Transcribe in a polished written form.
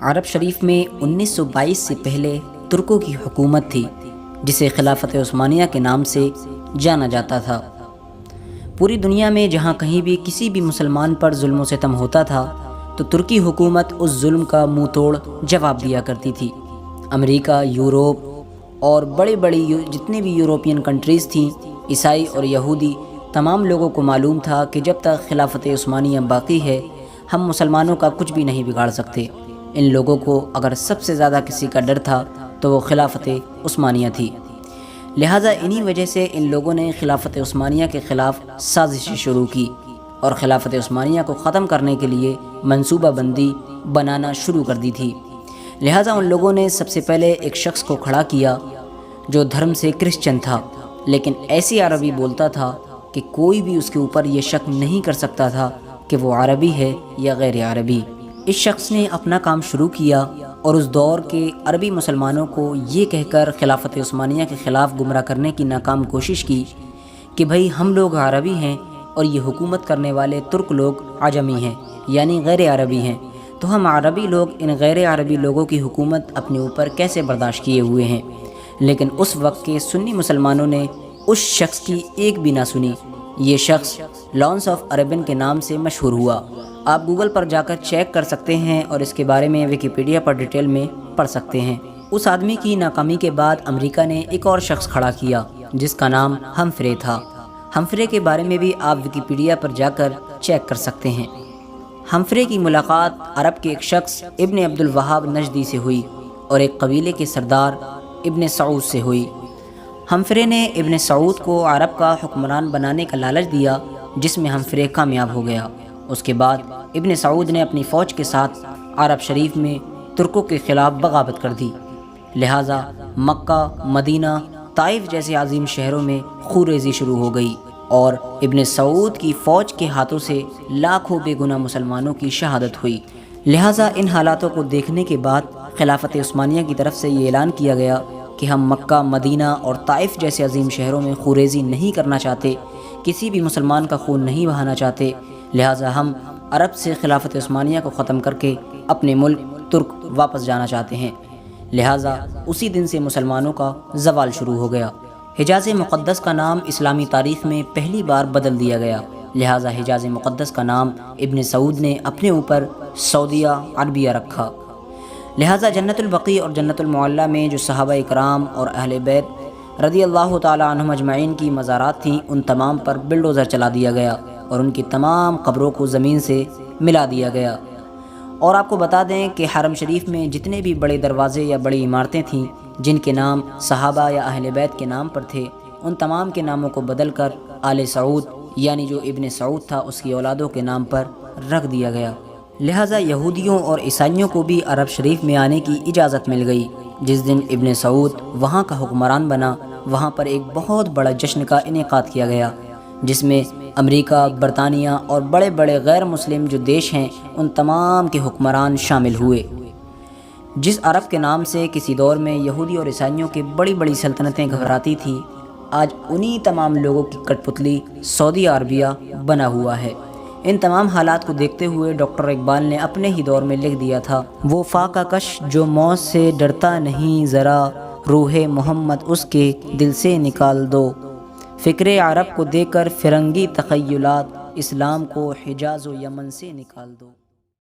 عرب شریف میں 1922 سے پہلے ترکوں کی حکومت تھی جسے خلافت عثمانیہ کے نام سے جانا جاتا تھا۔ پوری دنیا میں جہاں کہیں بھی کسی بھی مسلمان پر ظلم و ستم ہوتا تھا تو ترکی حکومت اس ظلم کا منہ توڑ جواب دیا کرتی تھی۔ امریکہ، یورپ اور بڑی جتنے بھی یورپین کنٹریز تھیں، عیسائی اور یہودی، تمام لوگوں کو معلوم تھا کہ جب تک خلافت عثمانیہ باقی ہے ہم مسلمانوں کا کچھ بھی نہیں بگاڑ سکتے۔ ان لوگوں کو اگر سب سے زیادہ کسی کا ڈر تھا تو وہ خلافت عثمانیہ تھی، لہٰذا انہی وجہ سے ان لوگوں نے خلافت عثمانیہ کے خلاف سازشیں شروع کی اور خلافت عثمانیہ کو ختم کرنے کے لیے منصوبہ بندی بنانا شروع کر دی تھی۔ لہٰذا ان لوگوں نے سب سے پہلے ایک شخص کو کھڑا کیا جو دھرم سے کرسچن تھا، لیکن ایسی عربی بولتا تھا کہ کوئی بھی اس کے اوپر یہ شک نہیں کر سکتا تھا کہ وہ عربی ہے یا غیر عربی۔ اس شخص نے اپنا کام شروع کیا اور اس دور کے عربی مسلمانوں کو یہ کہہ کر خلافت عثمانیہ کے خلاف گمراہ کرنے کی ناکام کوشش کی کہ بھئی ہم لوگ عربی ہیں اور یہ حکومت کرنے والے ترک لوگ عجمی ہیں یعنی غیر عربی ہیں، تو ہم عربی لوگ ان غیر عربی لوگوں کی حکومت اپنے اوپر کیسے برداشت کیے ہوئے ہیں۔ لیکن اس وقت کے سنی مسلمانوں نے اس شخص کی ایک بھی نہ سنی۔ یہ شخص لانس آف عربن کے نام سے مشہور ہوا۔ آپ گوگل پر جا کر چیک کر سکتے ہیں اور اس کے بارے میں ویکیپیڈیا پر ڈیٹیل میں پڑھ سکتے ہیں۔ اس آدمی کی ناکامی کے بعد امریکہ نے ایک اور شخص کھڑا کیا جس کا نام ہمفرے تھا۔ ہمفرے کے بارے میں بھی آپ ویکیپیڈیا پر جا کر چیک کر سکتے ہیں۔ ہمفرے کی ملاقات عرب کے ایک شخص ابن عبد الوہاب نجدی سے ہوئی اور ایک قبیلے کے سردار ابن سعود سے ہوئی۔ ہمفرے نے ابن سعود کو عرب کا حکمران بنانے کا لالچ دیا جس میں ہمفرے کامیاب ہو گیا۔ اس کے بعد ابن سعود نے اپنی فوج کے ساتھ عرب شریف میں ترکوں کے خلاف بغاوت کر دی، لہٰذا مکہ، مدینہ، طائف جیسے عظیم شہروں میں خونریزی شروع ہو گئی اور ابن سعود کی فوج کے ہاتھوں سے لاکھوں بے گناہ مسلمانوں کی شہادت ہوئی۔ لہٰذا ان حالاتوں کو دیکھنے کے بعد خلافت عثمانیہ کی طرف سے یہ اعلان کیا گیا کہ ہم مکہ، مدینہ اور طائف جیسے عظیم شہروں میں خونریزی نہیں کرنا چاہتے، کسی بھی مسلمان کا خون نہیں بہانا چاہتے، لہٰذا ہم عرب سے خلافت عثمانیہ کو ختم کر کے اپنے ملک ترک واپس جانا چاہتے ہیں۔ لہٰذا اسی دن سے مسلمانوں کا زوال شروع ہو گیا۔ حجاز مقدس کا نام اسلامی تاریخ میں پہلی بار بدل دیا گیا، لہٰذا حجاز مقدس کا نام ابن سعود نے اپنے اوپر سعودیہ عربیہ رکھا۔ لہٰذا جنت البقیع اور جنت المعلیٰ میں جو صحابہ اکرام اور اہل بیت رضی اللہ تعالی عنہم اجمعین کی مزارات تھیں ان تمام پر بلڈوزر چلا دیا گیا اور ان کی تمام قبروں کو زمین سے ملا دیا گیا۔ اور آپ کو بتا دیں کہ حرم شریف میں جتنے بھی بڑے دروازے یا بڑی عمارتیں تھیں جن کے نام صحابہ یا اہل بیت کے نام پر تھے ان تمام کے ناموں کو بدل کر آل سعود یعنی جو ابن سعود تھا اس کی اولادوں کے نام پر رکھ دیا گیا۔ لہٰذا یہودیوں اور عیسائیوں کو بھی عرب شریف میں آنے کی اجازت مل گئی۔ جس دن ابن سعود وہاں کا حکمران بنا وہاں پر ایک بہت بڑا جشن کا انعقاد کیا گیا جس میں امریکہ، برطانیہ اور بڑے بڑے غیر مسلم جو دیش ہیں ان تمام کے حکمران شامل ہوئے۔ جس عرب کے نام سے کسی دور میں یہودی اور عیسائیوں کی بڑی بڑی سلطنتیں گھبراتی تھیں، آج انہی تمام لوگوں کی کٹ پتلی سعودی عربیہ بنا ہوا ہے۔ ان تمام حالات کو دیکھتے ہوئے ڈاکٹر اقبال نے اپنے ہی دور میں لکھ دیا تھا، وہ فاقہ کش جو موت سے ڈرتا نہیں ذرا، روح محمد اس کے دل سے نکال دو، فکر عرب کو دے کر فرنگی تخیلات، اسلام کو حجاز و یمن سے نکال دو۔